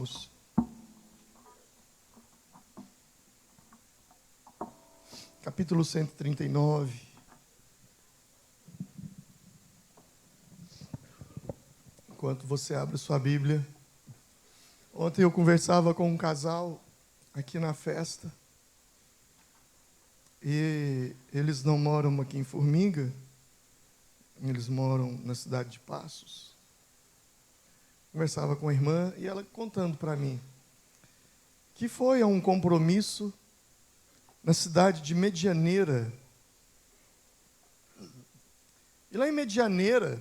Salmos. Capítulo 139. Enquanto você abre sua Bíblia. Ontem eu conversava com um casal aqui na festa. E eles não moram aqui em Formiga. Eles moram na cidade de Passos. Conversava com a irmã e ela contando para mim que foi a um compromisso na cidade de Medianeira. E lá em Medianeira,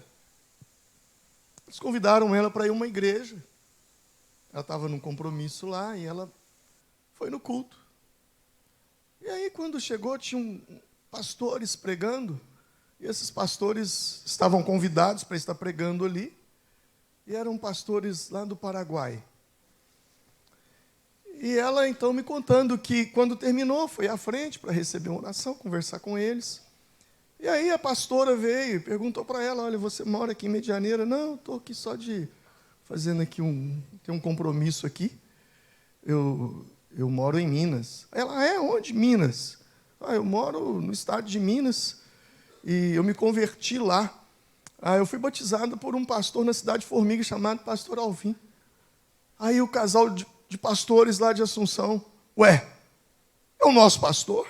eles convidaram ela para ir a uma igreja. Ela estava num compromisso lá e ela foi no culto. E aí, quando chegou, tinham pastores pregando. E esses pastores estavam convidados para estar pregando ali. E eram pastores lá do Paraguai. E ela, então, me contando que, quando terminou, foi à frente para receber uma oração, conversar com eles. E aí a pastora veio e perguntou para ela, olha, você mora aqui em Medianeira? Não, estou aqui só fazendo aqui tem um compromisso aqui. Eu moro em Minas. Ela, onde? Minas. Eu moro no estado de Minas e eu me converti lá. Eu fui batizado por um pastor na cidade de Formiga chamado Pastor Alvim. Aí o casal de pastores lá de Assunção, é o nosso pastor?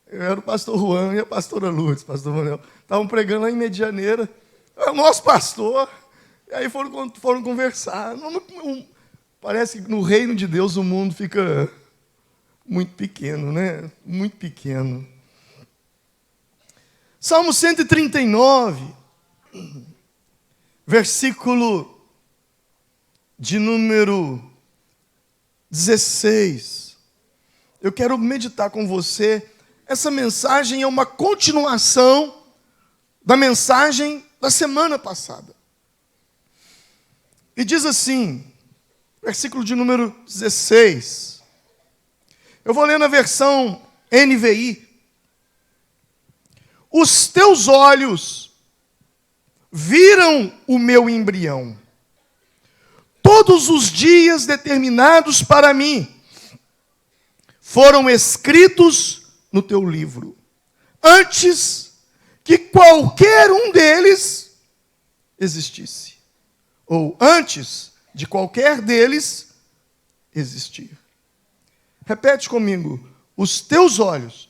Eu era o pastor Juan e a pastora Lourdes, pastor Manuel. Estavam pregando lá em Medianeira. É o nosso pastor. E aí foram conversar. Parece que no reino de Deus o mundo fica muito pequeno, né? Muito pequeno. Salmo 139, versículo de número 16. Eu quero meditar com você. Essa mensagem é uma continuação da mensagem da semana passada. E diz assim, versículo de número 16. Eu vou ler na versão NVI. Os teus olhos viram o meu embrião. Todos os dias determinados para mim foram escritos no teu livro, antes que qualquer um deles existisse, ou antes de qualquer deles existir. Repete comigo. Os teus olhos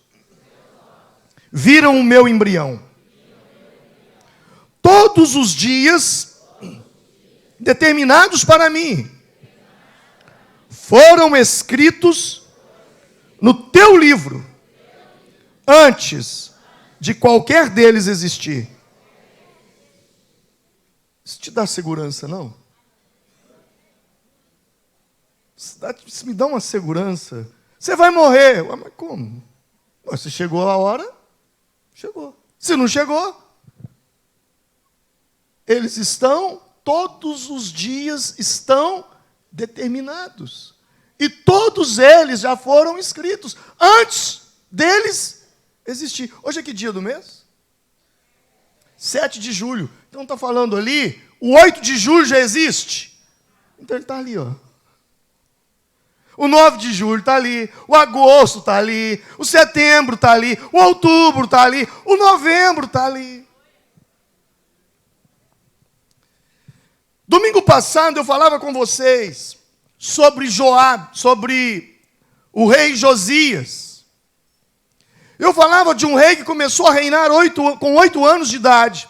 viram o meu embrião. Todos os dias determinados para mim foram escritos no teu livro, antes de qualquer deles existir. Isso te dá segurança, não? Isso me dá uma segurança. Você vai morrer. Mas como? Se chegou a hora, chegou. Se não chegou, eles estão, todos os dias estão determinados. E todos eles já foram escritos antes deles existir. Hoje é que dia do mês? 7 de julho. Então está falando ali, o 8 de julho já existe. Então ele está ali, ó. O 9 de julho está ali, o agosto está ali, o setembro está ali, o outubro está ali, o novembro está ali. Domingo passado eu falava com vocês sobre Joabe, sobre o rei Josias. Eu falava de um rei que começou a reinar com 8 anos de idade.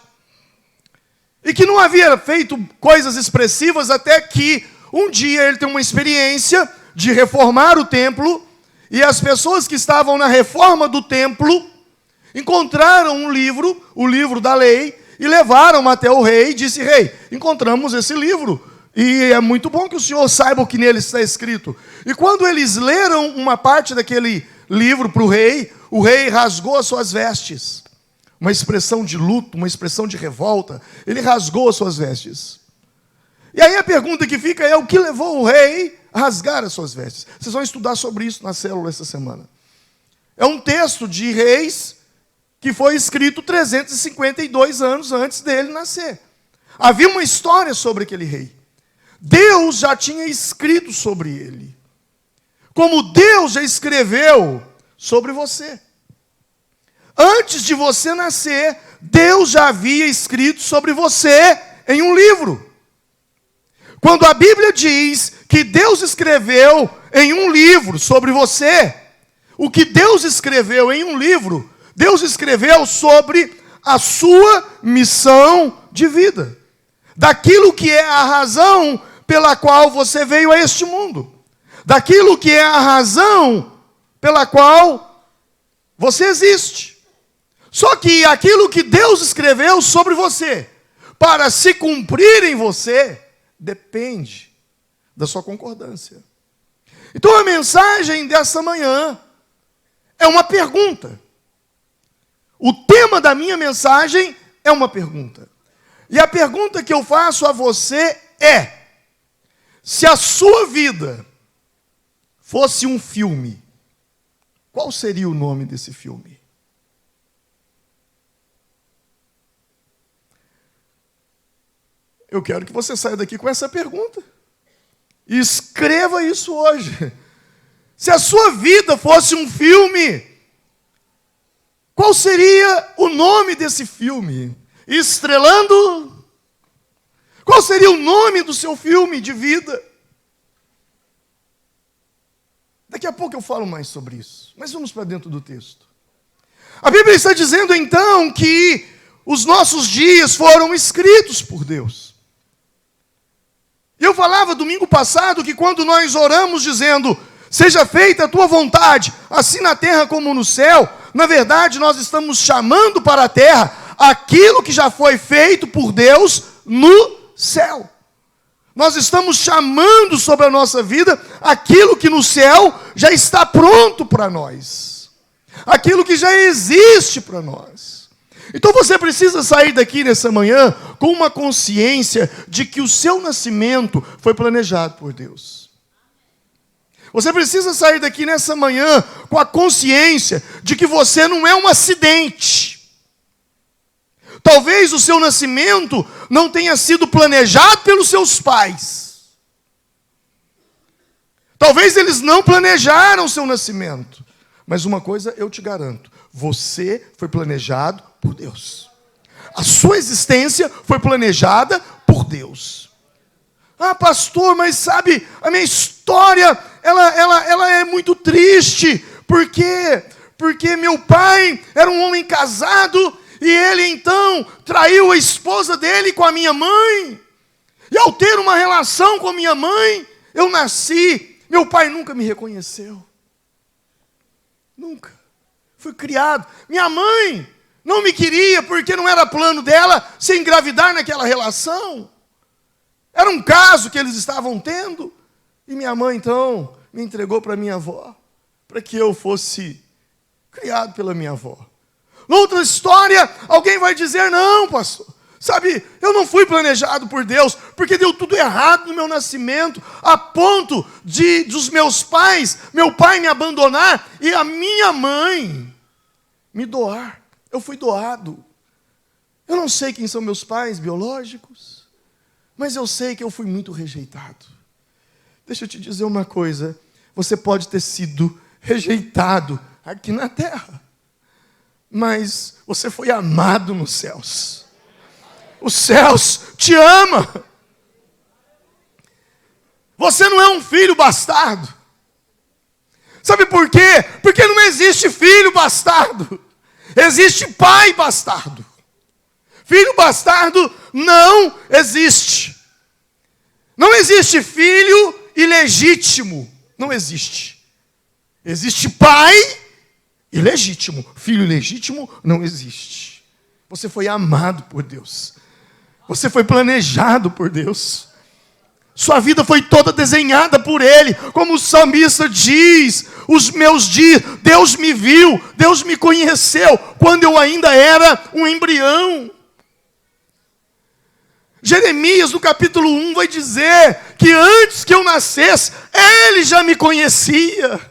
E que não havia feito coisas expressivas até que um dia ele tem uma experiência de reformar o templo, e as pessoas que estavam na reforma do templo encontraram um livro, o livro da lei, e levaram até o rei e disse, rei, encontramos esse livro, e é muito bom que o senhor saiba o que nele está escrito. E quando eles leram uma parte daquele livro para o rei rasgou as suas vestes. Uma expressão de luto, uma expressão de revolta, ele rasgou as suas vestes. E aí a pergunta que fica é, o que levou o rei a rasgar as suas vestes? Vocês vão estudar sobre isso na célula essa semana. É um texto de Reis que foi escrito 352 anos antes dele nascer. Havia uma história sobre aquele rei. Deus já tinha escrito sobre ele. Como Deus já escreveu sobre você. Antes de você nascer, Deus já havia escrito sobre você em um livro. Quando a Bíblia diz que Deus escreveu em um livro sobre você, o que Deus escreveu em um livro, Deus escreveu sobre a sua missão de vida. Daquilo que é a razão pela qual você veio a este mundo. Daquilo que é a razão pela qual você existe. Só que aquilo que Deus escreveu sobre você, para se cumprir em você, depende da sua concordância. Então a mensagem dessa manhã é uma pergunta. O tema da minha mensagem é uma pergunta. E a pergunta que eu faço a você é: se a sua vida fosse um filme, qual seria o nome desse filme? Eu quero que você saia daqui com essa pergunta. E escreva isso hoje. Se a sua vida fosse um filme, qual seria o nome desse filme? Estrelando? Qual seria o nome do seu filme de vida? Daqui a pouco eu falo mais sobre isso. Mas vamos para dentro do texto. A Bíblia está dizendo então que os nossos dias foram escritos por Deus. Eu falava domingo passado que quando nós oramos dizendo: seja feita a tua vontade, assim na terra como no céu, na verdade nós estamos chamando para a terra aquilo que já foi feito por Deus no céu. Nós estamos chamando sobre a nossa vida aquilo que no céu já está pronto para nós. Aquilo que já existe para nós. Então você precisa sair daqui nessa manhã com uma consciência de que o seu nascimento foi planejado por Deus. Você precisa sair daqui nessa manhã com a consciência de que você não é um acidente. Talvez o seu nascimento não tenha sido planejado pelos seus pais. Talvez eles não planejaram o seu nascimento. Mas uma coisa eu te garanto: você foi planejado por Deus. A sua existência foi planejada por Deus. Ah, pastor, mas sabe, a minha história, ela é muito triste. Por quê? Porque meu pai era um homem casado e ele então traiu a esposa dele com a minha mãe. E ao ter uma relação com a minha mãe, eu nasci. Meu pai nunca me reconheceu. Nunca. Fui criado. Minha mãe não me queria porque não era plano dela se engravidar naquela relação. Era um caso que eles estavam tendo. E minha mãe, então, me entregou para minha avó, para que eu fosse criado pela minha avó. Noutra história, alguém vai dizer: não, pastor, sabe, eu não fui planejado por Deus, porque deu tudo errado no meu nascimento, a ponto dos meus pais, meu pai me abandonar e a minha mãe me doar. Eu fui doado. Eu não sei quem são meus pais biológicos, mas eu sei que eu fui muito rejeitado. Deixa eu te dizer uma coisa: você pode ter sido rejeitado aqui na terra, mas você foi amado nos céus. Os céus te amam. Você não é um filho bastardo. Sabe por quê? Porque não existe filho bastardo. Existe pai bastardo. Filho bastardo não existe. Não existe filho ilegítimo. Não existe. Existe pai ilegítimo. Filho ilegítimo não existe. Você foi amado por Deus. Você foi planejado por Deus. Sua vida foi toda desenhada por Ele. Como o salmista diz: os meus dias, Deus me viu, Deus me conheceu, quando eu ainda era um embrião. Jeremias, no capítulo 1, vai dizer que antes que eu nascesse, Ele já me conhecia.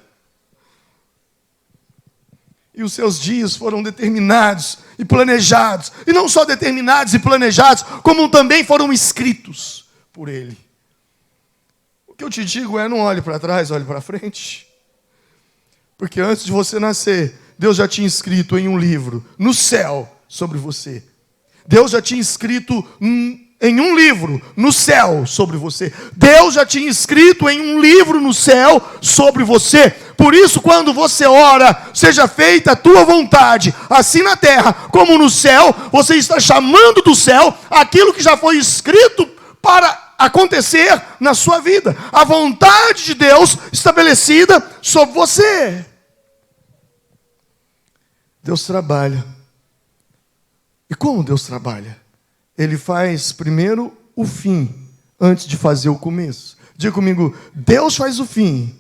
E os seus dias foram determinados e planejados. E não só determinados e planejados, como também foram escritos por Ele. O que eu te digo é, não olhe para trás, olhe para frente. Porque antes de você nascer, Deus já tinha escrito em um livro, no céu, sobre você. Deus já tinha escrito em um livro, no céu, sobre você. Deus já tinha escrito em um livro no céu, sobre você. Por isso, quando você ora, seja feita a tua vontade, assim na terra como no céu, você está chamando do céu aquilo que já foi escrito para acontecer na sua vida. A vontade de Deus estabelecida sobre você. Deus trabalha. E como Deus trabalha? Ele faz primeiro o fim, antes de fazer o começo. Diga comigo, Deus faz o fim,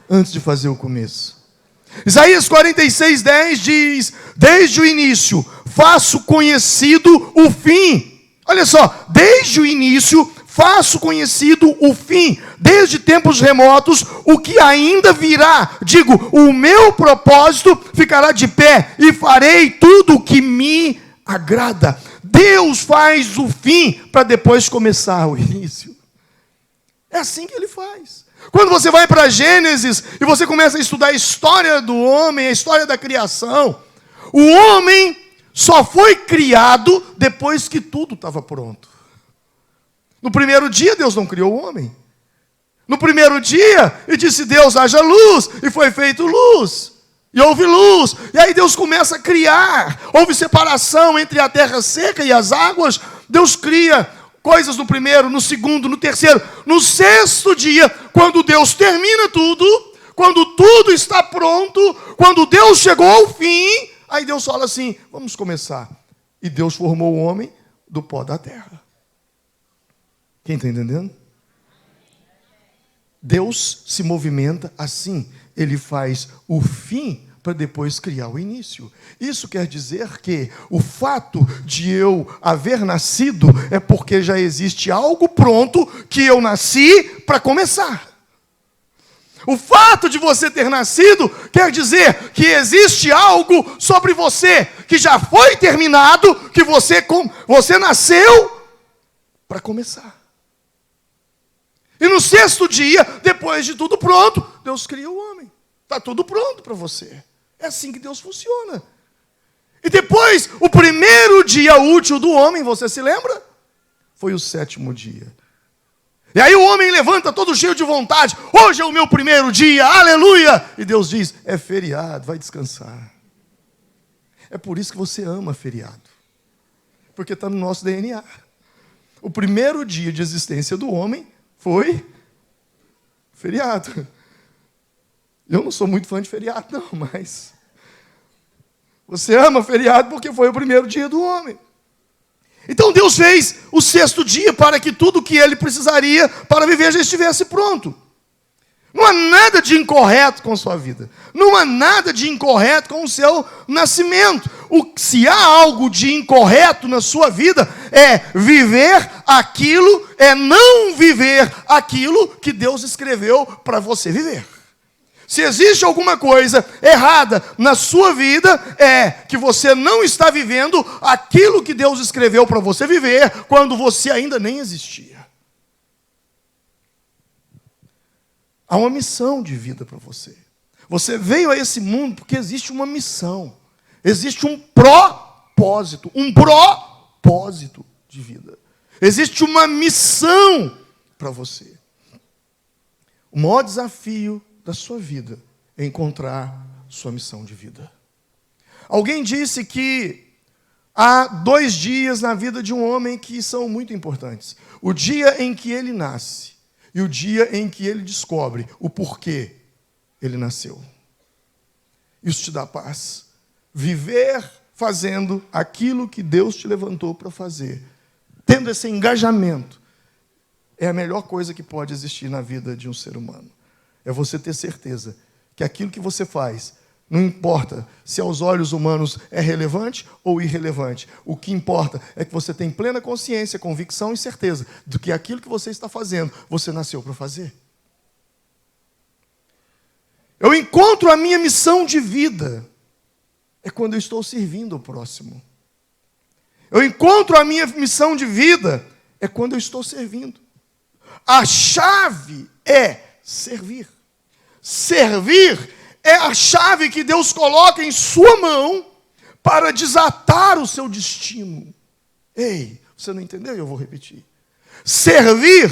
antes de fazer o começo. Isaías 46:10 diz, desde o início, faço conhecido o fim. Olha só, desde o início, faço conhecido o fim, desde tempos remotos, o que ainda virá. Digo, o meu propósito ficará de pé, e farei tudo o que me agrada. Deus faz o fim, para depois começar o início. É assim que Ele faz. Quando você vai para Gênesis, e você começa a estudar a história do homem, a história da criação, o homem só foi criado depois que tudo estava pronto. No primeiro dia, Deus não criou o homem. No primeiro dia, e disse Deus, haja luz, e foi feito luz. E houve luz. E aí Deus começa a criar. Houve separação entre a terra seca e as águas. Deus cria coisas no primeiro, no segundo, no terceiro. No sexto dia, quando Deus termina tudo, quando tudo está pronto, quando Deus chegou ao fim, aí Deus fala assim, vamos começar. E Deus formou o homem do pó da terra. Quem está entendendo? Deus se movimenta assim. Ele faz o fim para depois criar o início. Isso quer dizer que o fato de eu haver nascido é porque já existe algo pronto que eu nasci para começar. O fato de você ter nascido quer dizer que existe algo sobre você que já foi terminado, que você nasceu para começar. E no sexto dia, depois de tudo pronto, Deus cria o homem. Está tudo pronto para você. É assim que Deus funciona. E depois, o primeiro dia útil do homem, você se lembra? Foi o sétimo dia. E aí o homem levanta todo cheio de vontade. Hoje é o meu primeiro dia, aleluia! E Deus diz, é feriado, vai descansar. É por isso que você ama feriado. Porque está no nosso DNA. O primeiro dia de existência do homem foi feriado. Eu não sou muito fã de feriado, não, mas você ama feriado porque foi o primeiro dia do homem. Então Deus fez o sexto dia para que tudo que ele precisaria para viver já estivesse pronto. Não há nada de incorreto com a sua vida. Não há nada de incorreto com o seu nascimento. Se há algo de incorreto na sua vida, é viver aquilo, é não viver aquilo que Deus escreveu para você viver. Se existe alguma coisa errada na sua vida, é que você não está vivendo aquilo que Deus escreveu para você viver, quando você ainda nem existia. Há uma missão de vida para você. Você veio a esse mundo porque existe uma missão. Existe um propósito de vida. Existe uma missão para você. O maior desafio da sua vida é encontrar sua missão de vida. Alguém disse que há 2 dias na vida de um homem que são muito importantes. O dia em que ele nasce e o dia em que ele descobre o porquê ele nasceu. Isso te dá paz. Viver fazendo aquilo que Deus te levantou para fazer, tendo esse engajamento, é a melhor coisa que pode existir na vida de um ser humano. É você ter certeza que aquilo que você faz, não importa se aos olhos humanos é relevante ou irrelevante. O que importa é que você tem plena consciência, convicção e certeza de que aquilo que você está fazendo, você nasceu para fazer. Eu encontro a minha missão de vida é quando eu estou servindo o próximo. Eu encontro a minha missão de vida é quando eu estou servindo. A chave é servir. Servir é a chave que Deus coloca em sua mão para desatar o seu destino. Ei, você não entendeu? Eu vou repetir. Servir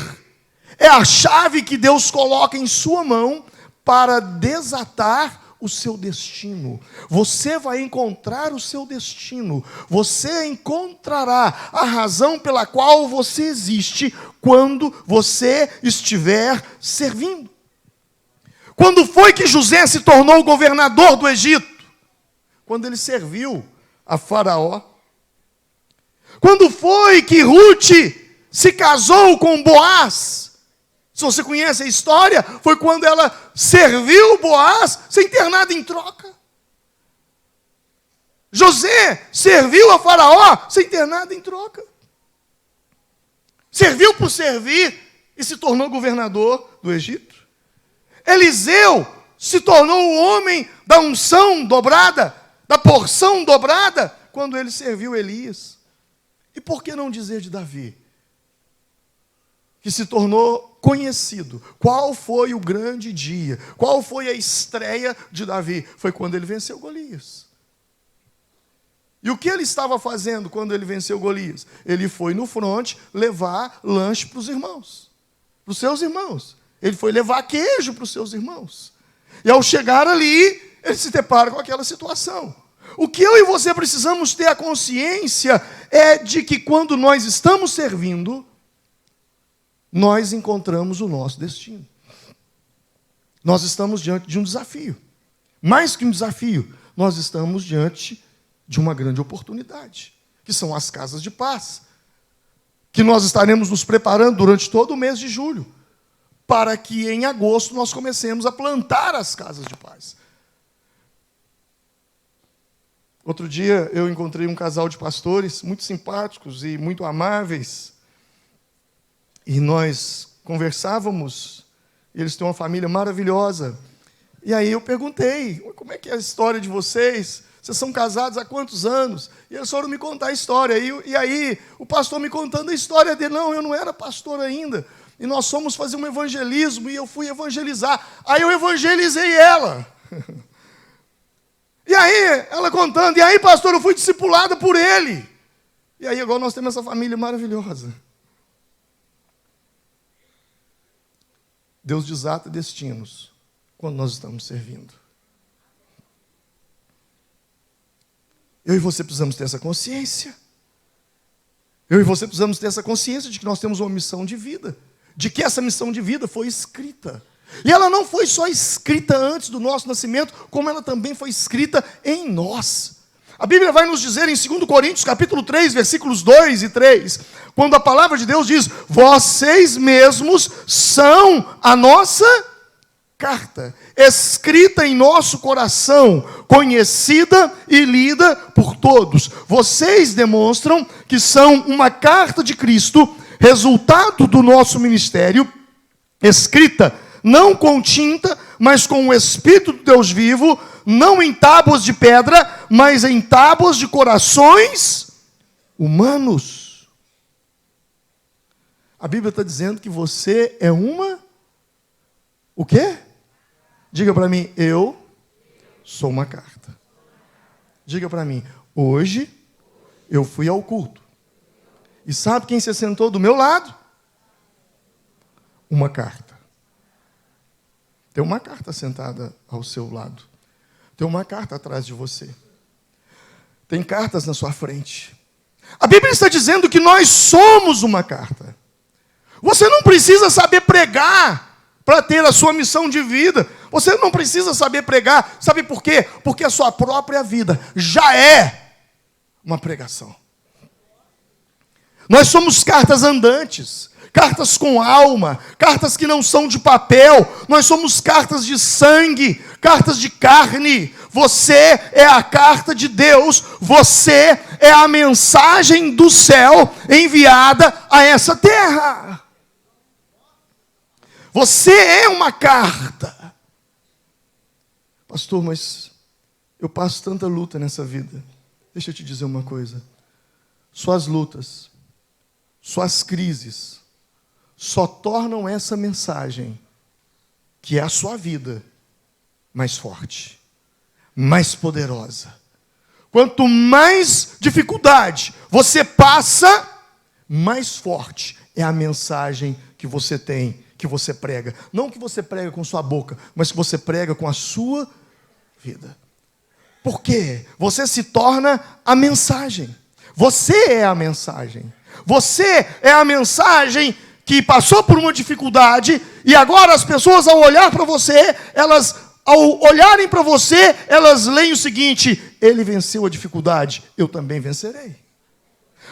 é a chave que Deus coloca em sua mão para desatar o seu destino. Você vai encontrar o seu destino. Você encontrará a razão pela qual você existe quando você estiver servindo. Quando foi que José se tornou governador do Egito? Quando ele serviu a Faraó. Quando foi que Ruth se casou com Boaz? Se você conhece a história, foi quando ela serviu Boaz sem ter nada em troca. José serviu a Faraó sem ter nada em troca. Serviu por servir e se tornou governador do Egito. Eliseu se tornou o homem da unção dobrada, da porção dobrada, quando ele serviu Elias. E por que não dizer de Davi, que se tornou conhecido? Qual foi o grande dia? Qual foi a estreia de Davi? Foi quando ele venceu Golias. E o que ele estava fazendo quando ele venceu Golias? Ele foi no fronte levar lanche para os irmãos, para os seus irmãos. Ele foi levar queijo para os seus irmãos. E ao chegar ali, ele se depara com aquela situação. O que eu e você precisamos ter a consciência é de que quando nós estamos servindo, nós encontramos o nosso destino. Nós estamos diante de um desafio. Mais que um desafio, nós estamos diante de uma grande oportunidade, que são as casas de paz, que nós estaremos nos preparando durante todo o mês de julho, para que em agosto nós comecemos a plantar as casas de paz. Outro dia eu encontrei um casal de pastores muito simpáticos e muito amáveis, e nós conversávamos. Eles têm uma família maravilhosa. E aí eu perguntei, como é que é a história de vocês? Vocês são casados há quantos anos? E eles foram me contar a história. E aí o pastor me contando a história dele. Não, eu não era pastor ainda. E nós fomos fazer um evangelismo e eu fui evangelizar. Aí eu evangelizei ela. E aí, ela contando, e aí, pastor, eu fui discipulada por ele. E aí, agora nós temos essa família maravilhosa. Deus desata destinos quando nós estamos servindo. Eu e você precisamos ter essa consciência. Eu e você precisamos ter essa consciência de que nós temos uma missão de vida. De que essa missão de vida foi escrita. E ela não foi só escrita antes do nosso nascimento, como ela também foi escrita em nós. A Bíblia vai nos dizer em 2 Coríntios, capítulo 3, versículos 2 e 3, quando a palavra de Deus diz: vocês mesmos são a nossa carta, escrita em nosso coração, conhecida e lida por todos. Vocês demonstram que são uma carta de Cristo, resultado do nosso ministério, escrita não com tinta, mas com o Espírito de Deus vivo, não em tábuas de pedra, mas em tábuas de corações humanos. A Bíblia está dizendo que você é uma... O quê? Diga para mim, eu sou uma carta. Diga para mim, hoje eu fui ao culto. E sabe quem se sentou do meu lado? Uma carta. Tem uma carta sentada ao seu lado. Tem uma carta atrás de você. Tem cartas na sua frente. A Bíblia está dizendo que nós somos uma carta. Você não precisa saber pregar para ter a sua missão de vida. Você não precisa saber pregar. Sabe por quê? Porque a sua própria vida já é uma pregação. Nós somos cartas andantes. Cartas com alma, cartas que não são de papel. Nós somos cartas de sangue, cartas de carne. Você é a carta de Deus. Você é a mensagem do céu enviada a essa terra. Você é uma carta. Pastor, mas eu passo tanta luta nessa vida. Deixa eu te dizer uma coisa. Suas lutas, suas crises, só tornam essa mensagem, que é a sua vida, mais forte, mais poderosa. Quanto mais dificuldade você passa, mais forte é a mensagem que você tem, que você prega. Não que você prega com sua boca, mas que você prega com a sua vida. Por quê? Você se torna a mensagem. Você é a mensagem. Você é a mensagem que passou por uma dificuldade e agora as pessoas, ao olhar para você, ao olharem para você, elas leem o seguinte: ele venceu a dificuldade, eu também vencerei.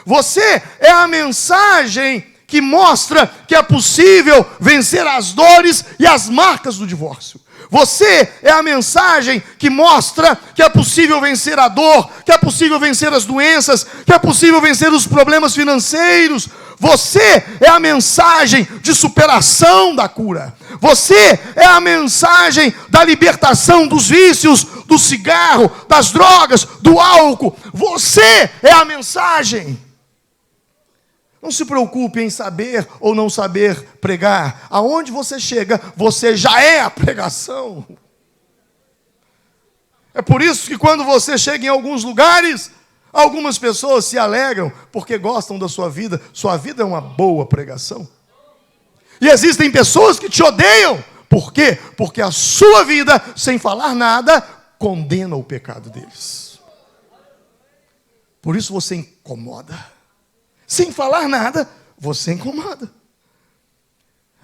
Você é a mensagem que mostra que é possível vencer as dores e as marcas do divórcio. Você é a mensagem que mostra que é possível vencer a dor, que é possível vencer as doenças, que é possível vencer os problemas financeiros. Você é a mensagem de superação da cura. Você é a mensagem da libertação dos vícios, do cigarro, das drogas, do álcool. Você é a mensagem. Não se preocupe em saber ou não saber pregar. Aonde você chega, você já é a pregação. É por isso que quando você chega em alguns lugares, algumas pessoas se alegram porque gostam da sua vida. Sua vida é uma boa pregação. E existem pessoas que te odeiam. Por quê? Porque a sua vida, sem falar nada, condena o pecado deles. Por isso você incomoda. Sem falar nada, você incomoda.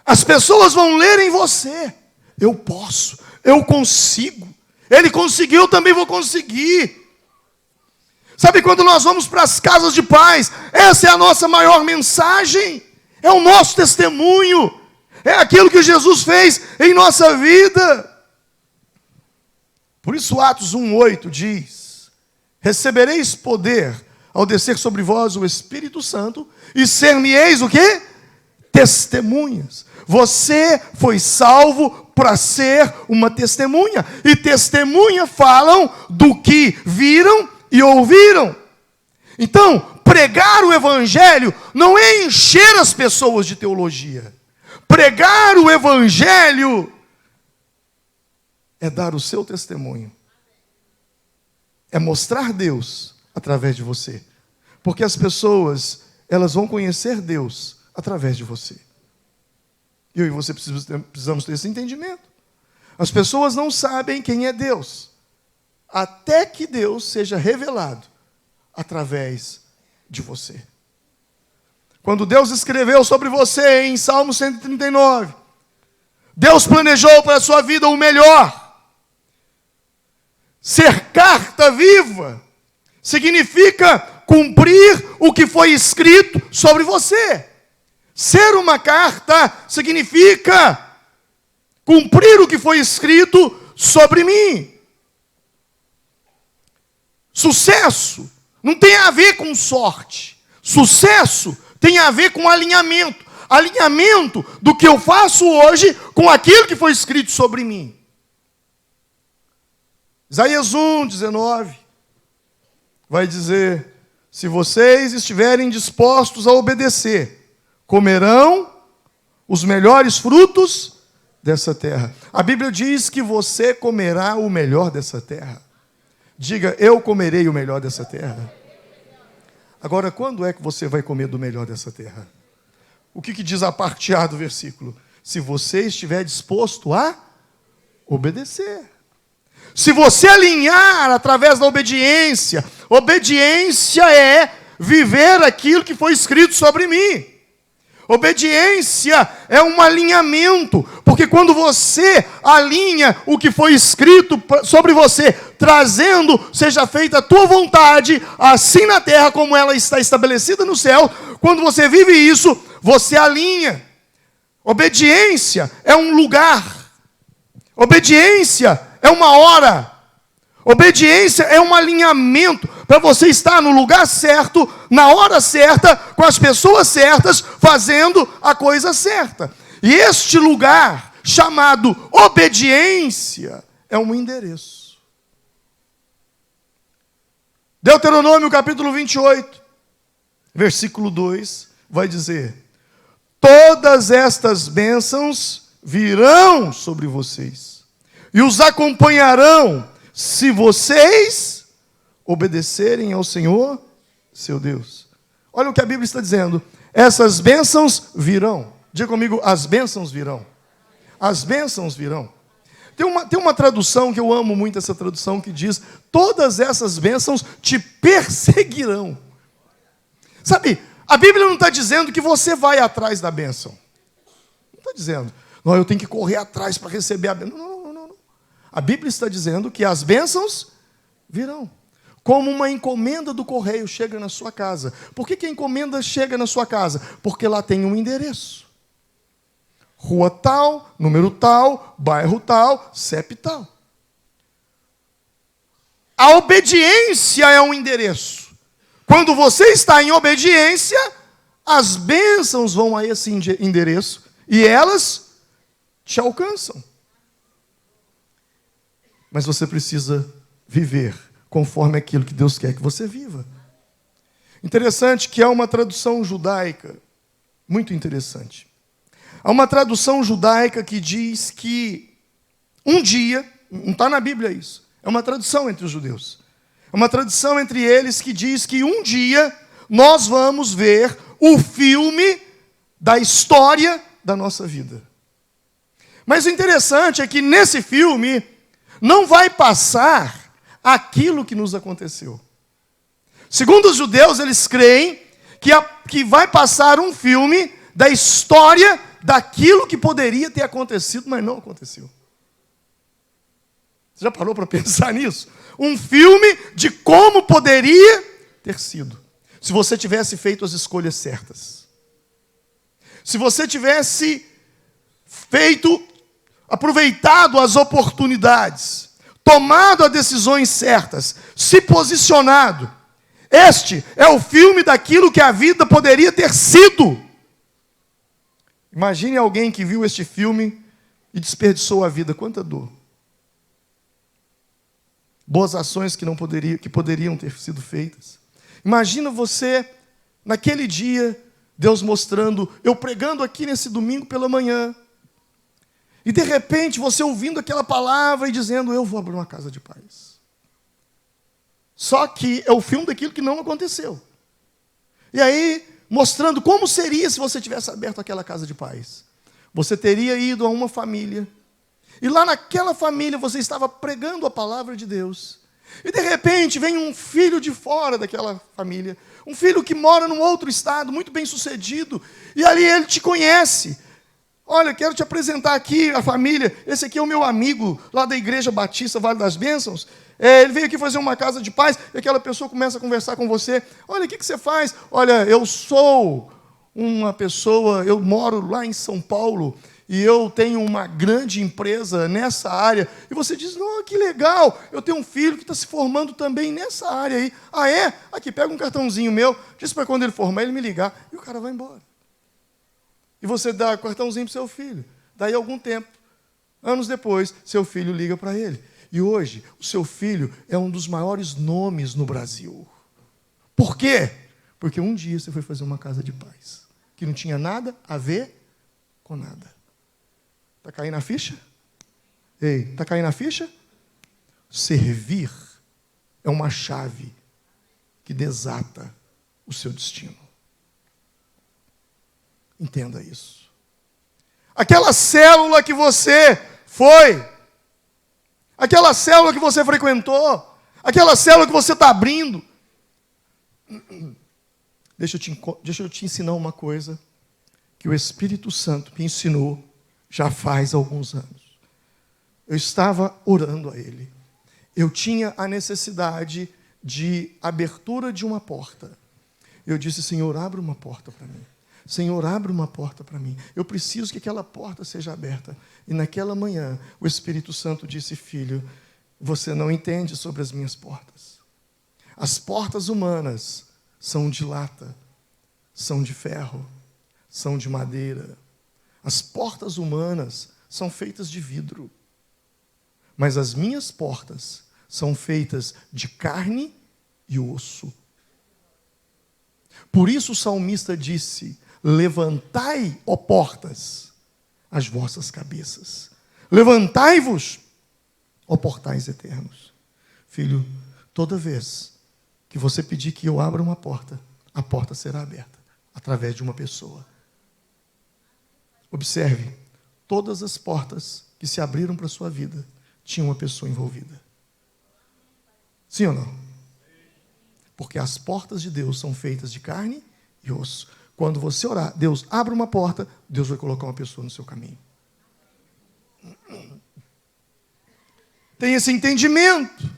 As pessoas vão ler em você: eu posso, eu consigo. Ele conseguiu, eu também vou conseguir. Sabe quando nós vamos para as casas de paz? Essa é a nossa maior mensagem. É o nosso testemunho. É aquilo que Jesus fez em nossa vida. Por isso Atos 1:8 diz: recebereis poder ao descer sobre vós o Espírito Santo, e ser-me-eis o quê? Testemunhas. Você foi salvo para ser uma testemunha. E testemunha falam do que viram e ouviram. Então, pregar o Evangelho não é encher as pessoas de teologia. Pregar o Evangelho é dar o seu testemunho. É mostrar Deus através de você. Porque as pessoas, elas vão conhecer Deus através de você. Eu e você precisamos ter esse entendimento. As pessoas não sabem quem é Deus, até que Deus seja revelado através de você. Quando Deus escreveu sobre você em Salmo 139, Deus planejou para a sua vida o melhor. Ser carta viva significa cumprir o que foi escrito sobre você. Ser uma carta significa cumprir o que foi escrito sobre mim. Sucesso não tem a ver com sorte. Sucesso tem a ver com alinhamento. Alinhamento do que eu faço hoje com aquilo que foi escrito sobre mim. Isaías 1:19 vai dizer: se vocês estiverem dispostos a obedecer, comerão os melhores frutos dessa terra. A Bíblia diz que você comerá o melhor dessa terra. Diga: eu comerei o melhor dessa terra. Agora, quando é que você vai comer do melhor dessa terra? O que diz a parte A do versículo? Se você estiver disposto a obedecer. Se você alinhar através da obediência, obediência é viver aquilo que foi escrito sobre mim. Obediência é um alinhamento, porque quando você alinha o que foi escrito sobre você, trazendo, seja feita a tua vontade, assim na terra como ela está estabelecida no céu, quando você vive isso, você alinha. Obediência é um lugar. Obediência é uma hora. Obediência é um alinhamento para você estar no lugar certo, na hora certa, com as pessoas certas, fazendo a coisa certa. E este lugar, chamado obediência, é um endereço. Deuteronômio capítulo 28, versículo 2, vai dizer: todas estas bênçãos virão sobre vocês e os acompanharão se vocês obedecerem ao Senhor, seu Deus. Olha o que a Bíblia está dizendo. Essas bênçãos virão. Diga comigo, as bênçãos virão. As bênçãos virão. Tem uma tradução que eu amo muito, essa tradução, que diz: todas essas bênçãos te perseguirão. Sabe, a Bíblia não está dizendo que você vai atrás da bênção. Não está dizendo, não, eu tenho que correr atrás para receber a bênção. Não. A Bíblia está dizendo que as bênçãos virão. Como uma encomenda do correio chega na sua casa. Por que a encomenda chega na sua casa? Porque lá tem um endereço. Rua tal, número tal, bairro tal, CEP tal. A obediência é um endereço. Quando você está em obediência, as bênçãos vão a esse endereço e elas te alcançam. Mas você precisa viver conforme aquilo que Deus quer que você viva. Interessante que há uma tradução judaica, muito interessante. Há uma tradução judaica que diz que um dia, não está na Bíblia isso, é uma tradução entre os judeus. É uma tradução entre eles que diz que um dia nós vamos ver o filme da história da nossa vida. Mas o interessante é que nesse filme não vai passar aquilo que nos aconteceu. Segundo os judeus, eles creem que vai passar um filme da história daquilo que poderia ter acontecido, mas não aconteceu. Você já parou para pensar nisso? Um filme de como poderia ter sido, se você tivesse feito as escolhas certas. Se você tivesse aproveitado as oportunidades, tomado as decisões certas, se posicionado. Este é o filme daquilo que a vida poderia ter sido. Imagine alguém que viu este filme e desperdiçou a vida. Quanta dor. Boas ações que poderiam ter sido feitas. Imagina você, naquele dia, Deus mostrando, eu pregando aqui nesse domingo pela manhã, e de repente você ouvindo aquela palavra e dizendo, eu vou abrir uma casa de paz. Só que é o filme daquilo que não aconteceu. E aí, mostrando como seria se você tivesse aberto aquela casa de paz. Você teria ido a uma família, e lá naquela família você estava pregando a palavra de Deus. E de repente vem um filho de fora daquela família, um filho que mora num outro estado, muito bem sucedido, e ali ele te conhece. Olha, quero te apresentar aqui a família. Esse aqui é o meu amigo lá da Igreja Batista Vale das Bênçãos. Ele veio aqui fazer uma casa de paz. E aquela pessoa começa a conversar com você. Olha, o que você faz? Olha, eu sou uma pessoa, eu moro lá em São Paulo e eu tenho uma grande empresa nessa área. E você diz, não, que legal, eu tenho um filho que está se formando também nessa área aí. Ah, é? Aqui, pega um cartãozinho meu, diz para quando ele formar, ele me ligar. E o cara vai embora. E você dá o cartãozinho para o seu filho. Daí, algum tempo, anos depois, seu filho liga para ele. E hoje, o seu filho é um dos maiores nomes no Brasil. Por quê? Porque um dia você foi fazer uma casa de paz, que não tinha nada a ver com nada. Está caindo a ficha? Ei, está caindo a ficha? Servir é uma chave que desata o seu destino. Entenda isso. Aquela célula que você foi, aquela célula que você frequentou, aquela célula que você está abrindo. Deixa eu te ensinar uma coisa que o Espírito Santo me ensinou já faz alguns anos. Eu estava orando a Ele. Eu tinha a necessidade de abertura de uma porta. Eu disse, Senhor, abre uma porta para mim. Senhor, abre uma porta para mim. Eu preciso que aquela porta seja aberta. E naquela manhã, o Espírito Santo disse, filho, você não entende sobre as minhas portas. As portas humanas são de lata, são de ferro, são de madeira. As portas humanas são feitas de vidro. Mas as minhas portas são feitas de carne e osso. Por isso o salmista disse, levantai, ó portas, as vossas cabeças. Levantai-vos, ó portais eternos. Filho, toda vez que você pedir que eu abra uma porta, a porta será aberta através de uma pessoa. Observe, todas as portas que se abriram para a sua vida tinham uma pessoa envolvida. Sim ou não? Porque as portas de Deus são feitas de carne e osso. Quando você orar, Deus abre uma porta, Deus vai colocar uma pessoa no seu caminho. Tem esse entendimento.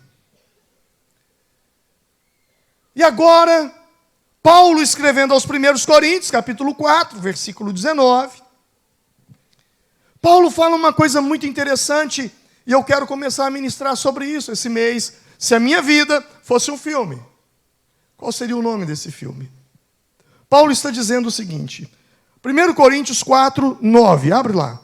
E agora, Paulo escrevendo aos 1 Coríntios, capítulo 4, versículo 19. Paulo fala uma coisa muito interessante, e eu quero começar a ministrar sobre isso esse mês. Se a minha vida fosse um filme, qual seria o nome desse filme? Paulo está dizendo o seguinte, 1 Coríntios 4, 9, abre lá.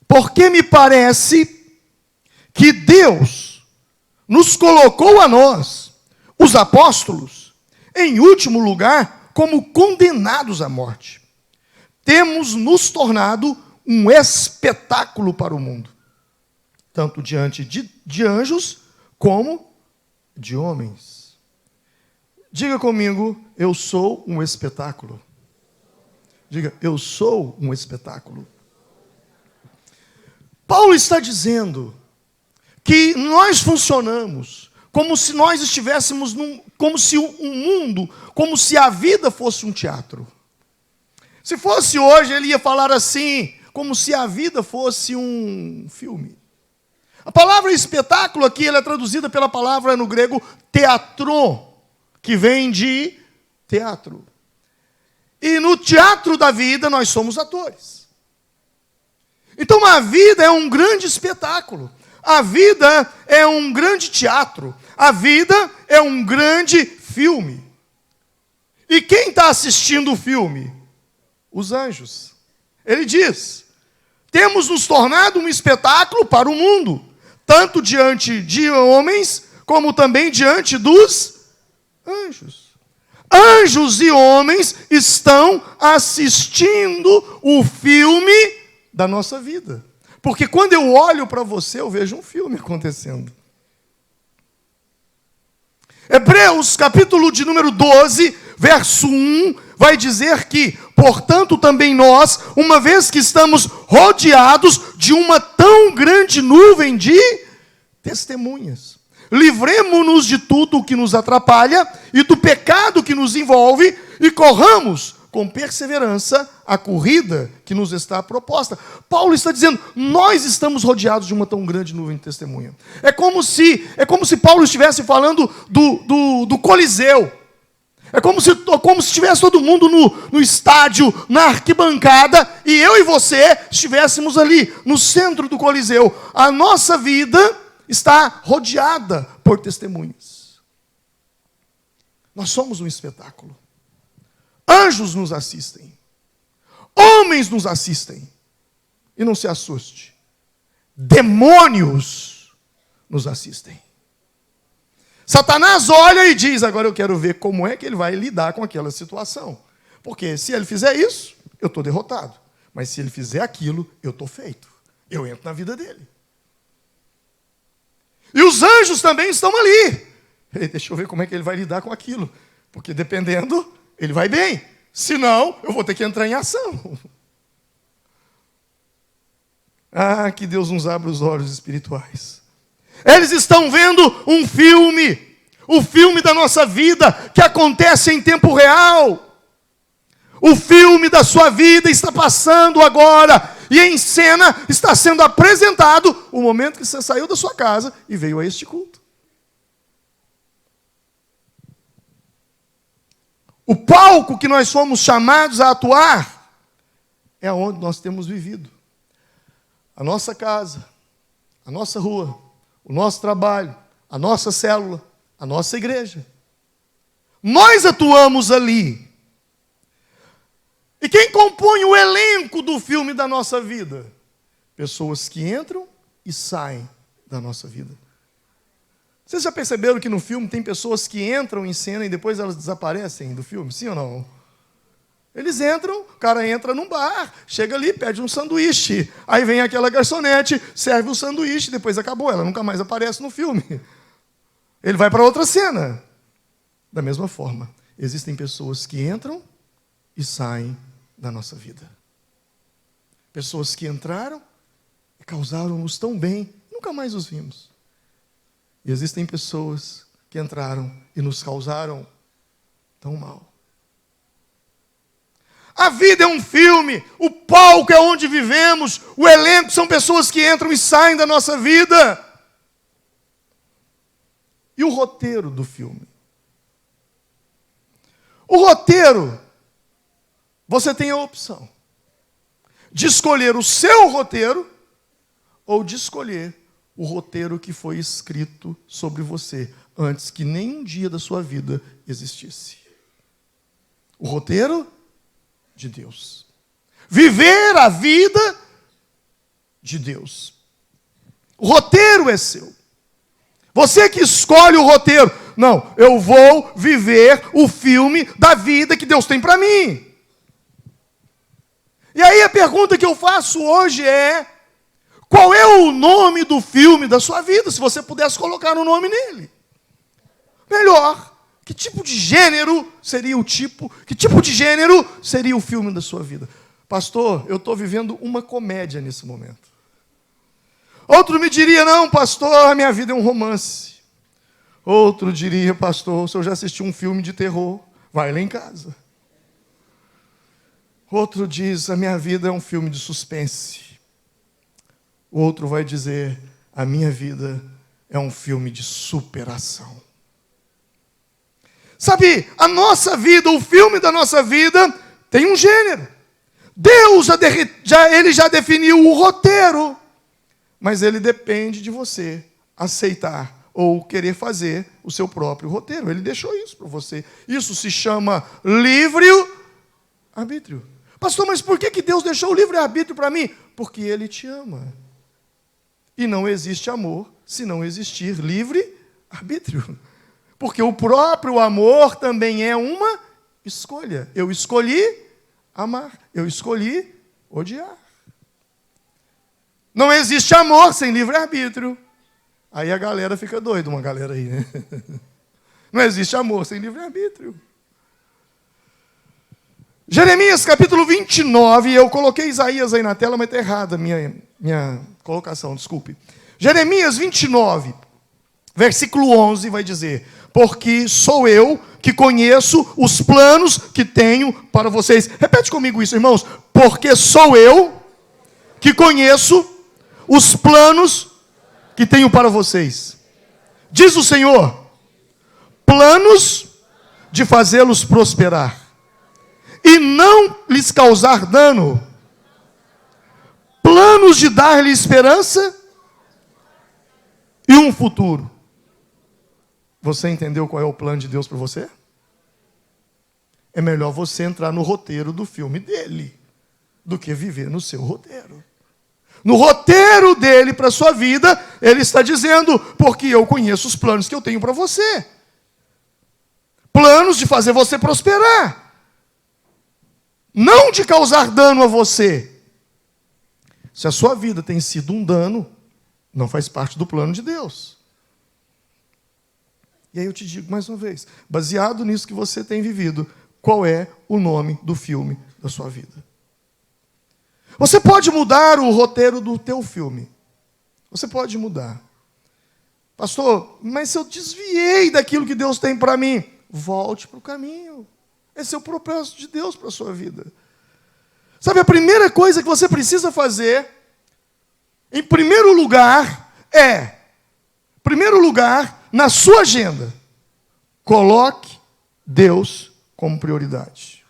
Porque me parece que Deus nos colocou a nós, os apóstolos, em último lugar, como condenados à morte. Temos nos tornado um espetáculo para o mundo, tanto diante de anjos como de homens. Diga comigo, eu sou um espetáculo. Diga, eu sou um espetáculo. Paulo está dizendo que nós funcionamos como se nós estivéssemos como se um mundo, como se a vida fosse um teatro. Se fosse hoje, ele ia falar assim, como se a vida fosse um filme. A palavra espetáculo aqui, ela é traduzida pela palavra no grego teatro, que vem de teatro. E no teatro da vida, nós somos atores. Então a vida é um grande espetáculo. A vida é um grande teatro. A vida é um grande filme. E quem está assistindo o filme? Os anjos. Ele diz, temos nos tornado um espetáculo para o mundo, tanto diante de homens, como também diante dos anjos. Anjos e homens estão assistindo o filme da nossa vida. Porque quando eu olho para você, eu vejo um filme acontecendo. Hebreus, capítulo de número 12, verso 1, vai dizer que, portanto, também nós, uma vez que estamos rodeados de uma tão grande nuvem de testemunhas, livremo-nos de tudo o que nos atrapalha e do pecado que nos envolve e corramos com perseverança a corrida que nos está proposta. Paulo está dizendo, nós estamos rodeados de uma tão grande nuvem de testemunha. É como se Paulo estivesse falando do Coliseu. É como se estivesse todo mundo no estádio, na arquibancada, e eu e você estivéssemos ali, no centro do Coliseu. A nossa vida está rodeada por testemunhas. Nós somos um espetáculo. Anjos nos assistem. Homens nos assistem. E não se assuste. Demônios nos assistem. Satanás olha e diz, agora eu quero ver como é que ele vai lidar com aquela situação. Porque se ele fizer isso, eu estou derrotado. Mas se ele fizer aquilo, eu estou feito. Eu entro na vida dele. E os anjos também estão ali. Deixa eu ver como é que ele vai lidar com aquilo. Porque dependendo, ele vai bem. Senão, eu vou ter que entrar em ação. Ah, que Deus nos abra os olhos espirituais. Eles estão vendo um filme. O filme da nossa vida, que acontece em tempo real. O filme da sua vida está passando agora. E em cena está sendo apresentado o momento que você saiu da sua casa e veio a este culto. O palco que nós somos chamados a atuar é onde nós temos vivido. A nossa casa, a nossa rua, o nosso trabalho, a nossa célula, a nossa igreja. Nós atuamos ali. E quem compõe o elenco do filme da nossa vida? Pessoas que entram e saem da nossa vida. Vocês já perceberam que no filme tem pessoas que entram em cena e depois elas desaparecem do filme? Sim ou não? Eles entram, o cara entra num bar, chega ali, pede um sanduíche. Aí vem aquela garçonete, serve o sanduíche, depois acabou, ela nunca mais aparece no filme. Ele vai para outra cena. Da mesma forma, existem pessoas que entram e saem da nossa vida. Pessoas que entraram e causaram-nos tão bem, nunca mais os vimos. E existem pessoas que entraram e nos causaram tão mal. A vida é um filme, o palco é onde vivemos, o elenco são pessoas que entram e saem da nossa vida. E o roteiro do filme? O roteiro, você tem a opção de escolher o seu roteiro ou de escolher o roteiro que foi escrito sobre você antes que nenhum dia da sua vida existisse. O roteiro de Deus. Viver a vida de Deus. O roteiro é seu. Você que escolhe o roteiro. Não, eu vou viver o filme da vida que Deus tem para mim. E aí a pergunta que eu faço hoje é: qual é o nome do filme da sua vida, se você pudesse colocar um nome nele? Melhor, que tipo de gênero seria que tipo de gênero seria o filme da sua vida? Pastor, eu estou vivendo uma comédia nesse momento. Outro me diria: não, pastor, a minha vida é um romance. Outro diria: pastor, o senhor já assistiu um filme de terror, vai lá em casa. Outro diz: a minha vida é um filme de suspense. O outro vai dizer: a minha vida é um filme de superação. Sabe, a nossa vida, o filme da nossa vida, tem um gênero. Deus ele já definiu o roteiro, mas ele depende de você aceitar ou querer fazer o seu próprio roteiro. Ele deixou isso para você. Isso se chama livre-arbítrio. Pastor, mas por que Deus deixou o livre-arbítrio para mim? Porque Ele te ama. E não existe amor se não existir livre-arbítrio. Porque o próprio amor também é uma escolha. Eu escolhi amar, eu escolhi odiar. Não existe amor sem livre-arbítrio. Aí a galera fica doida, uma galera aí, né? Não existe amor sem livre-arbítrio. Jeremias capítulo 29, eu coloquei Isaías aí na tela, mas está errada a minha colocação, desculpe. Jeremias 29, versículo 11 vai dizer: porque sou eu que conheço os planos que tenho para vocês. Repete comigo isso, irmãos. Porque sou eu que conheço os planos que tenho para vocês. Diz o Senhor: planos de fazê-los prosperar e não lhes causar dano, planos de dar-lhes esperança e um futuro. Você entendeu qual é o plano de Deus para você? É melhor você entrar no roteiro do filme dele do que viver no seu roteiro. No roteiro dele para a sua vida, ele está dizendo: porque eu conheço os planos que eu tenho para você. Planos de fazer você prosperar. Não de causar dano a você. Se a sua vida tem sido um dano, não faz parte do plano de Deus. E aí eu te digo mais uma vez, baseado nisso que você tem vivido, qual é o nome do filme da sua vida? Você pode mudar o roteiro do teu filme. Você pode mudar. Pastor, mas se eu desviei daquilo que Deus tem para mim, volte para o caminho. Esse é o propósito de Deus para a sua vida. Sabe, a primeira coisa que você precisa fazer, em primeiro lugar, na sua agenda, coloque Deus como prioridade.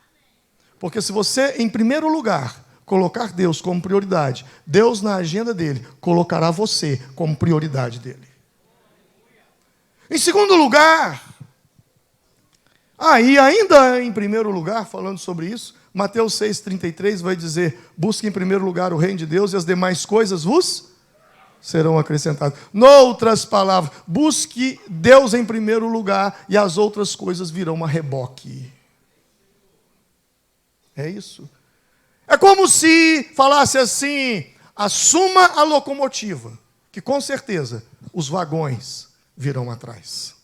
Porque se você, em primeiro lugar, colocar Deus como prioridade, Deus na agenda dele colocará você como prioridade dele. Em segundo lugar, e ainda em primeiro lugar, falando sobre isso, Mateus 6,33 vai dizer: busque em primeiro lugar o reino de Deus e as demais coisas vos serão acrescentadas. Noutras palavras, busque Deus em primeiro lugar e as outras coisas virão a reboque. É isso. É como se falasse assim: assuma a locomotiva, que com certeza os vagões virão atrás.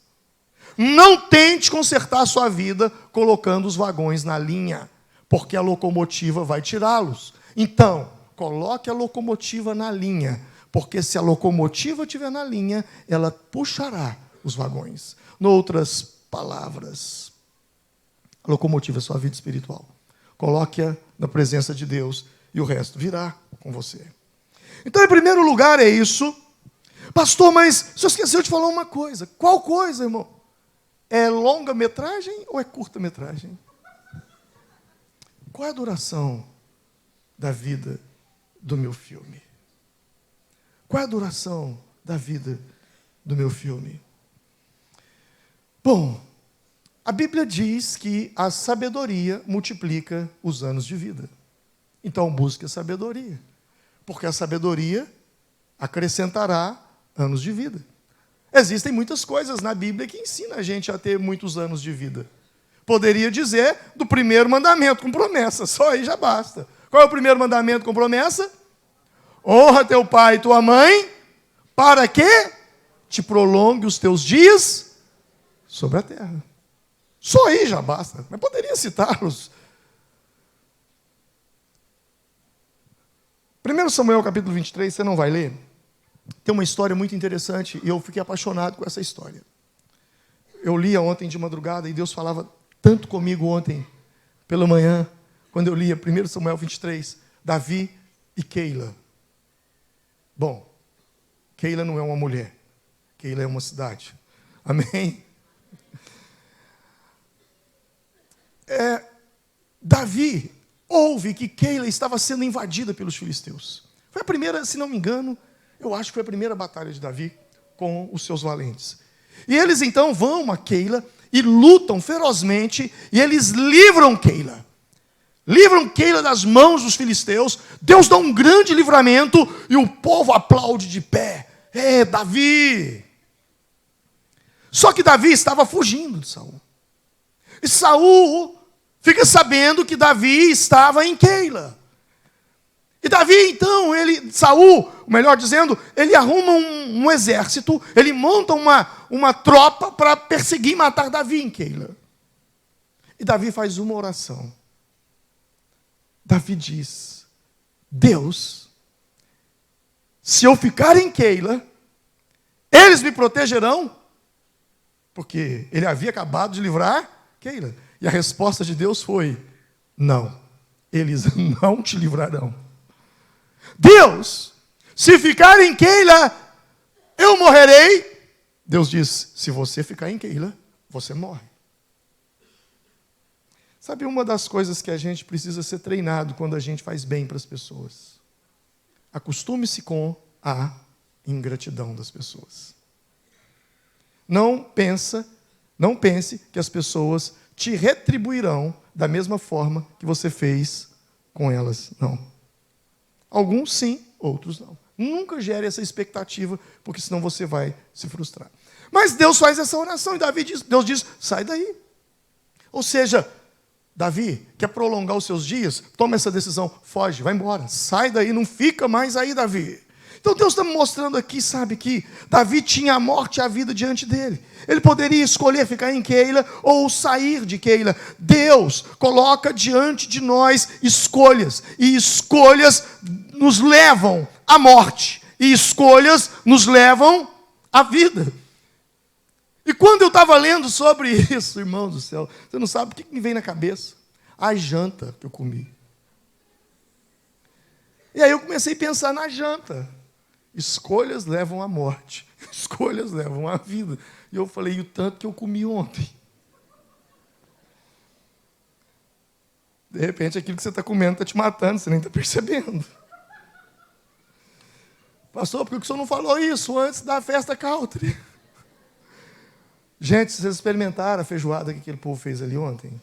Não tente consertar a sua vida colocando os vagões na linha, porque a locomotiva vai tirá-los. Então, coloque a locomotiva na linha, porque se a locomotiva estiver na linha, ela puxará os vagões. Noutras palavras, a locomotiva é sua vida espiritual. Coloque-a na presença de Deus e o resto virá com você. Então, em primeiro lugar, é isso. Pastor, mas o senhor esqueceu de falar uma coisa. Qual coisa, irmão? É longa-metragem ou é curta-metragem? Qual é a duração da vida do meu filme? Qual é a duração da vida do meu filme? Bom, a Bíblia diz que a sabedoria multiplica os anos de vida. Então busque a sabedoria, porque a sabedoria acrescentará anos de vida. Existem muitas coisas na Bíblia que ensinam a gente a ter muitos anos de vida. Poderia dizer do primeiro mandamento com promessa, só aí já basta. Qual é o primeiro mandamento com promessa? Honra teu pai e tua mãe, para que te prolongue os teus dias sobre a terra. Só aí já basta, mas poderia citá-los. 1 Samuel capítulo 23, você não vai ler? Tem uma história muito interessante e eu fiquei apaixonado com essa história. Eu lia ontem de madrugada e Deus falava tanto comigo ontem, pela manhã, quando eu lia 1 Samuel 23, Davi e Keila. Bom, Keila não é uma mulher, Keila é uma cidade. Amém? Davi ouve que Keila estava sendo invadida pelos filisteus. Foi a primeira, se não me engano, eu acho que foi a primeira batalha de Davi com os seus valentes. E eles então vão a Keila e lutam ferozmente, e eles livram Keila. Livram Keila das mãos dos filisteus. Deus dá um grande livramento e o povo aplaude de pé. É, Davi! Só que Davi estava fugindo de Saul. E Saul fica sabendo que Davi estava em Keila. E Davi, então, Saul, melhor dizendo, ele arruma um exército, ele monta uma tropa para perseguir e matar Davi em Keila. E Davi faz uma oração. Davi diz: Deus, se eu ficar em Keila, eles me protegerão? Porque ele havia acabado de livrar Keila. E a resposta de Deus foi: não, eles não te livrarão. Deus, se ficar em Keila, eu morrerei. Deus diz: se você ficar em Keila, você morre. Sabe, uma das coisas que a gente precisa ser treinado quando a gente faz bem para as pessoas? Acostume-se com a ingratidão das pessoas. Não pense que as pessoas te retribuirão da mesma forma que você fez com elas. Não. Alguns sim, outros não. Nunca gere essa expectativa, porque senão você vai se frustrar. Mas Deus faz essa oração e Deus diz: sai daí. Ou seja, Davi, quer prolongar os seus dias? Toma essa decisão, foge, vai embora. Sai daí, não fica mais aí, Davi. Então Deus está me mostrando aqui, sabe, que Davi tinha a morte e a vida diante dele. Ele poderia escolher ficar em Keila ou sair de Keila. Deus coloca diante de nós escolhas. E escolhas nos levam à morte. E escolhas nos levam à vida. E quando eu estava lendo sobre isso, irmão do céu, você não sabe o que me vem na cabeça? A janta que eu comi. E aí eu comecei a pensar na janta. Escolhas levam à morte. Escolhas levam à vida. E eu falei: e o tanto que eu comi ontem? De repente, aquilo que você está comendo está te matando, você nem está percebendo. Pastor, por que o senhor não falou isso antes da festa country? Gente, vocês experimentaram a feijoada que aquele povo fez ali ontem?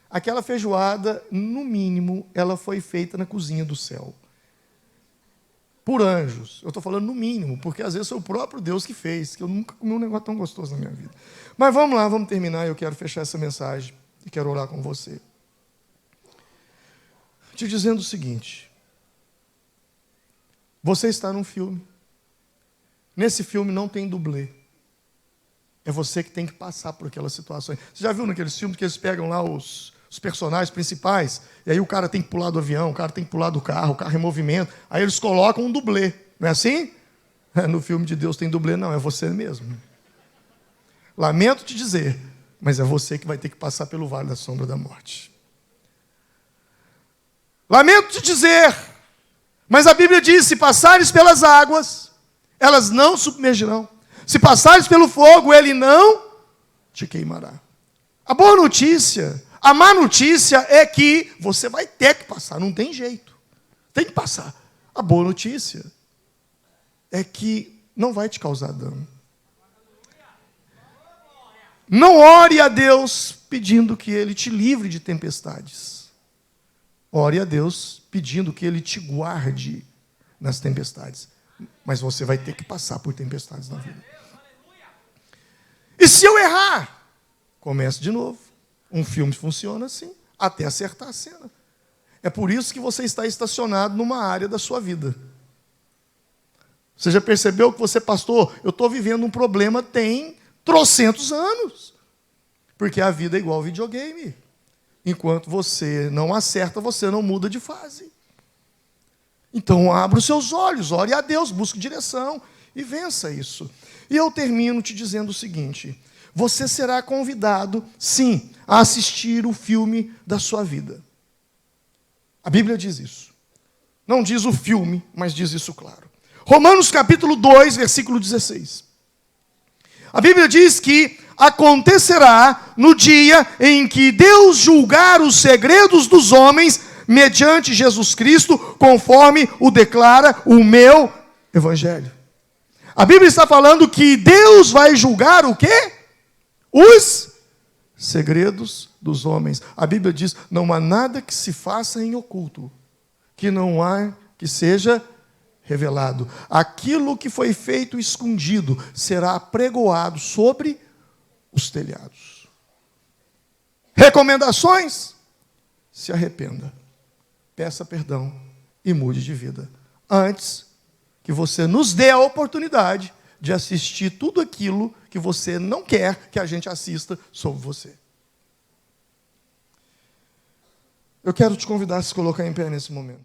Aquela feijoada, no mínimo, ela foi feita na cozinha do céu. por anjos. Eu estou falando no mínimo, porque às vezes foi o próprio Deus que fez, que eu nunca comi um negócio tão gostoso na minha vida. Mas vamos lá, vamos terminar. Eu quero fechar essa mensagem e quero orar com você. Te dizendo o seguinte: você está num filme. Nesse filme não tem dublê. É você que tem que passar por aquelas situações. Você já viu naqueles filmes que eles pegam lá os personagens principais, e aí o cara tem que pular do avião, o cara tem que pular do carro, o carro em movimento, aí eles colocam um dublê. Não é assim? No filme de Deus tem dublê, não, é você mesmo. Lamento te dizer, mas é você que vai ter que passar pelo vale da sombra da morte. Lamento te dizer, mas a Bíblia diz: se passares pelas águas, elas não submergirão. Se passares pelo fogo, ele não te queimará. A boa notícia, a má notícia é que você vai ter que passar, não tem jeito. Tem que passar. A boa notícia é que não vai te causar dano. Não ore a Deus pedindo que Ele te livre de tempestades. Ore a Deus pedindo que Ele te guarde nas tempestades. Mas você vai ter que passar por tempestades na vida. E se eu errar? Comece de novo. Um filme funciona assim, até acertar a cena. É por isso que você está estacionado numa área da sua vida. Você já percebeu que você, pastor, eu estou vivendo um problema tem trocentos anos. Porque a vida é igual ao videogame. Enquanto você não acerta, você não muda de fase. Então, abra os seus olhos, ore a Deus, busque direção e vença isso. E eu termino te dizendo o seguinte: você será convidado, sim, a assistir o filme da sua vida. A Bíblia diz isso. Não diz o filme, mas diz isso claro. Romanos capítulo 2, versículo 16. A Bíblia diz que acontecerá no dia em que Deus julgar os segredos dos homens mediante Jesus Cristo, conforme o declara o meu evangelho. A Bíblia está falando que Deus vai julgar o quê? Os segredos dos homens. A Bíblia diz: não há nada que se faça em oculto, que não há que seja revelado. Aquilo que foi feito escondido será apregoado sobre os telhados. Recomendações? Se arrependa. Peça perdão e mude de vida. Antes que você nos dê a oportunidade de assistir tudo aquilo que você não quer que a gente assista sobre você. Eu quero te convidar a se colocar em pé nesse momento.